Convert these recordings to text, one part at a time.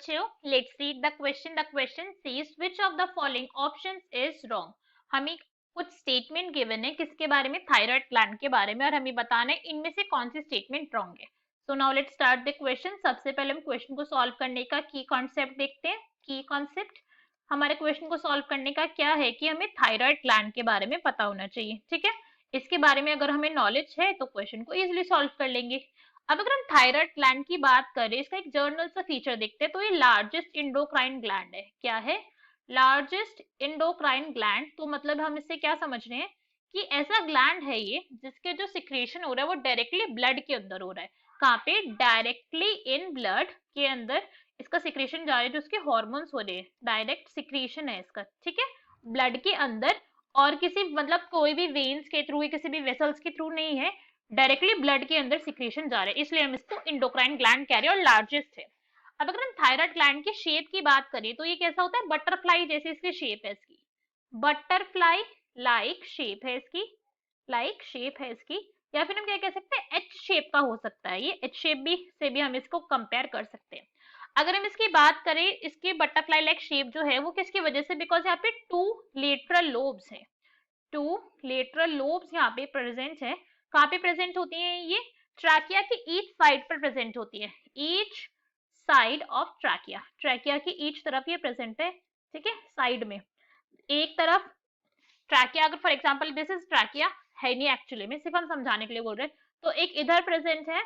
बच्चों, let's read the question. The question says which of the following options is wrong. हमें कुछ statement given है किसके बारे में, थायराइड ग्लैंड के बारे में, और हमें बताना है इनमें से कौन सी स्टेटमेंट रॉन्ग है. So now let's start the question. सबसे पहले हम क्वेश्चन को सॉल्व करने का की कॉन्सेप्ट देखते हैं. की कॉन्सेप्ट हमारे क्वेश्चन को सॉल्व करने का क्या है कि हमें थायराइड ग्लैंड के बारे में पता होना चाहिए. ठीक है, इसके बारे में अगर हमें नॉलेज है तो क्वेश्चन को इजिली सॉल्व कर लेंगे. अब अगर हम थायराइड ग्लैंड की बात करें, इसका एक जर्नल सा फीचर देखते हैं. तो ये लार्जेस्ट इंडोक्राइन ग्लैंड है. क्या है? Largest endocrine gland. तो मतलब हम इससे क्या समझ रहे हैं कि ऐसा ग्लैंड है ये जिसके जो सिक्रेशन हो रहा है वो डायरेक्टली ब्लड के अंदर हो रहा है. कहाँ पे? डायरेक्टली इन ब्लड के अंदर इसका सिक्रेशन जा रहा है, जो उसके हॉर्मोन्स हो रहे हैं. डायरेक्ट सिक्रेशन है इसका. ठीक है, ब्लड के अंदर, और किसी मतलब कोई भी वेन्स के थ्रू, किसी भी वेसल्स के थ्रू नहीं है, डायरेक्टली ब्लड के अंदर सिक्रेशन जा रहा है, इसलिए हम इसको इंडोक्राइन ग्लैंड कह रहे हैं और लार्जेस्ट है. अब अगर हम थायराइड ग्लैंड की शेप की बात करें तो ये कैसा होता है? बटरफ्लाई जैसी इसकी शेप है. इसकी बटरफ्लाई लाइक शेप है इसकी, लाइक शेप है इसकी. या फिर हम क्या कह सकते हैं? एच शेप का हो सकता है ये. एच शेप भी से भी हम इसको कंपेयर कर सकते हैं. अगर हम इसकी बात करें, इसकी बटरफ्लाई लाइक शेप जो है वो किसकी वजह से? बिकॉज यहाँ पे टू लेटरल लोब्स है. टू लेटरल लोब्स यहाँ पे प्रेजेंट है. कहाँ पे प्रेजेंट होती है ये? ट्रैकिया की ईच साइड पर प्रेजेंट होती है. Each side of trachea, trachea की ईच तरफ ये प्रेजेंट है. ठीक है, साइड में एक तरफ ट्रैकिया. अगर for example this is trachea, है नहीं एक्चुअली में, सिर्फ हम समझाने के लिए बोल रहे हैं. तो एक इधर प्रेजेंट है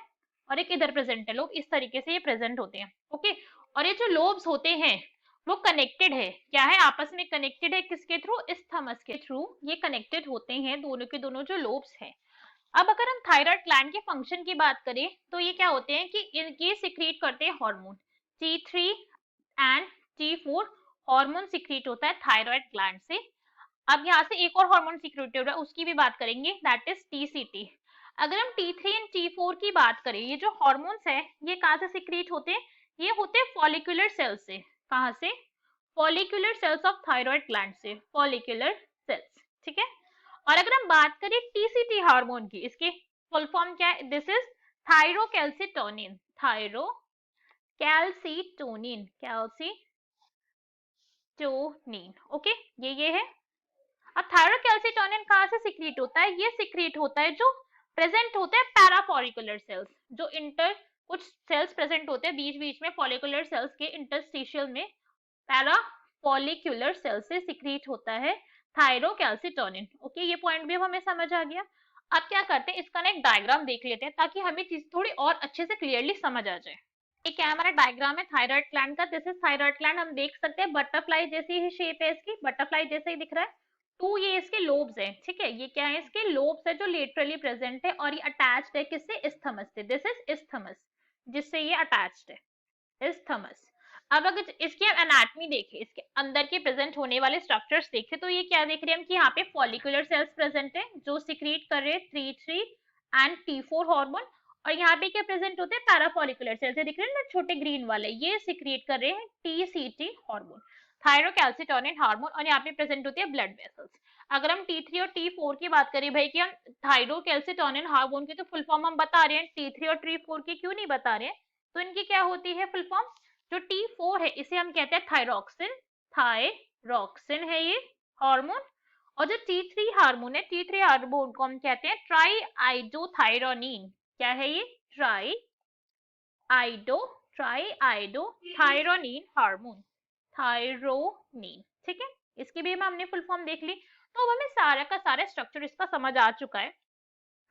और एक इधर प्रेजेंट है. लोग इस तरीके से ये प्रेजेंट होते हैं. ओके, और ये जो लोब्स होते हैं वो कनेक्टेड है. क्या है? आपस में कनेक्टेड है. किसके थ्रू? इस्थमस के थ्रू ये कनेक्टेड होते हैं, दोनों के दोनों जो लोब्स हैं. अब अगर हम थायराइड ग्लैंड के फंक्शन की बात करें तो ये क्या होते हैं कि इनके सिक्रीट करते हैं hormone. T3 and T4 hormone secrete होता है थायराइड ग्लैंड से. अब यहाँ से एक और हार्मोन सिक्रीट हो रहा है, उसकी भी बात करेंगे, दैट इज TCT. अगर हम T3 एंड T4 की बात करें, ये जो हार्मोन्स है ये कहाँ से सिक्रीट होते हैं? ये होते हैं फॉलिकुलर सेल से. कहाँ से? Follicular cells of thyroid gland से. Follicular cells. ठीक है, और अगर हम बात करें TCT हार्मोन की, इसकी फुल फॉर्म क्या है? This is thyrocalcitonin. Thyrocalcitonin, calcitonin. Okay, ये है. अब थायरोकैल्सिटोनिन कहाँ से सिक्रीट होता है? ये सिक्रीट होता है जो प्रेजेंट होते हैं पैराफॉलिकुलर सेल्स. जो इंटर कुछ सेल्स प्रेजेंट होते हैं बीच बीच में फॉलिकुलर सेल्स के इंटरस्टिशियल में, पैराफॉलिकुलर सेल से सिक्रीट होता है थायरोकैल्सिटोनिन. ओके, ये पॉइंट भी अब हमें समझ आ गया. अब क्या करते हैं, इसका ना एक डायग्राम देख लेते हैं ताकि हमें चीज थोड़ी और अच्छे से क्लियरली समझ आ जाए. ये क्या हमारा डायग्राम है थायराइड ग्लैंड का. This is thyroid gland. हम देख सकते हैं बटरफ्लाई जैसी ही शेप है इसकी, बटरफ्लाई जैसे ही दिख रहा है. टू ये इसके लोब्स हैं. ठीक है, ये क्या है? इसके लोब्स है जो लेटरली प्रेजेंट है, और ये अटैच्ड है किससे? इस्थमस से. दिस इज इस्थमस, जिससे ये अटैच्ड है, इस्थमस. अब अगर इसकी हम एनाटॉमी देखें, इसके अंदर के प्रेजेंट होने वाले स्ट्रक्चर्स देखें, तो ये क्या देख रहे हैं हम कि यहाँ पे फॉलिकुलर सेल्स प्रेजेंट है जो सिक्रीट कर रहे हैं T3 एंड T4 हार्मोन. और यहाँ पे क्या प्रेजेंट होते हैं? Parafollicular cells. दिख रहे हैं ना छोटे ग्रीन वाले, ये सिक्रीट कर रहे हैं TCT हार्मोन, थायरोकैल्सिटोनिन हार्मोन. और यहाँ पे प्रेजेंट होती है ब्लड वेसल्स. अगर हम T3 और T4 की बात करें भाई कि हम थायरोकैल्सिटोनिन हार्मोन की तो फुल फॉर्म हम बता रहे हैं, T3 और T4 की क्यों नहीं बता रहे हैं? तो इनकी क्या होती है फुल फॉर्म? जो T4 है इसे हम कहते हैं थायरोक्सिन. थायरोक्सिन है ये हार्मोन. और जो T3 हार्मोन है, T3 हार्मोन को हम कहते हैं ट्राईआइडोथायरोनिन. क्या है ये? Triiodothyronine hormone, thyronine. ठीक है, इसकी भी हमने फुल फॉर्म देख ली. तो अब हमें सारा का सारा स्ट्रक्चर इसका समझ आ चुका है.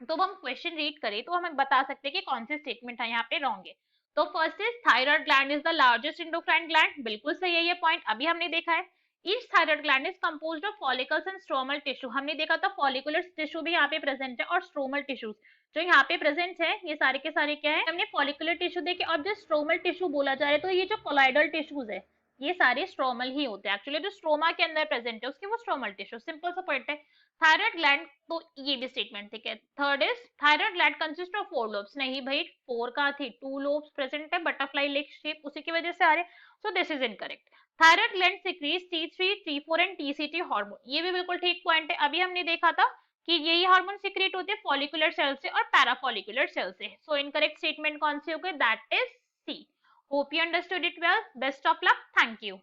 तो अब हम क्वेश्चन रीड करें तो हमें बता सकते हैं कि कौन सी स्टेटमेंट है यहाँ पे रॉन्ग है. तो first is thyroid gland is the largest endocrine gland. बिल्कुल सही है ये पॉइंट, अभी हमने देखा है. Each thyroid gland is composed of follicles and stromal tissue. हमने देखा था फॉलिकुलर टिश्यू भी यहाँ पे प्रेजेंट है, और स्ट्रोमल टिश्यूज जो यहाँ पे प्रेजेंट है ये सारे के सारे क्या है? हमने फॉलिकुलर टिश्यू देखे. और जो स्ट्रोमल टिश्यू बोला जा रहा है तो ये जो कोलाइडल टिश्यूज है ये सारे स्ट्रोमल ही होते हैं. एक्चुअली जो स्ट्रोमा के अंदर प्रेजेंट है उसके वो स्ट्रोमल टिश्यू. सिंपल सा पॉइंट है. थायराइड ग्लैंड, तो ये भी स्टेटमेंट ठीक है. Third is thyroid gland consist of 4 lobes. नहीं भाई, 4 का थी, 2 लोब्स प्रेजेंट है, बटरफ्लाई लाइक शेप उसी की वजह से आ रहे. So this is incorrect. Thyroid gland secretes T3, T4 and TCT hormone. ये भी बिल्कुल ठीक पॉइंट है. अभी हमने देखा था कि यही हार्मोन सिक्रीट होते हैं फॉलिकुलर सेल से और पैराफॉलिकुलर सेल से. सो इनकरेक्ट स्टेटमेंट कौन सी हो गई? That is C. Hope you understood it well. Best of luck. Thank you.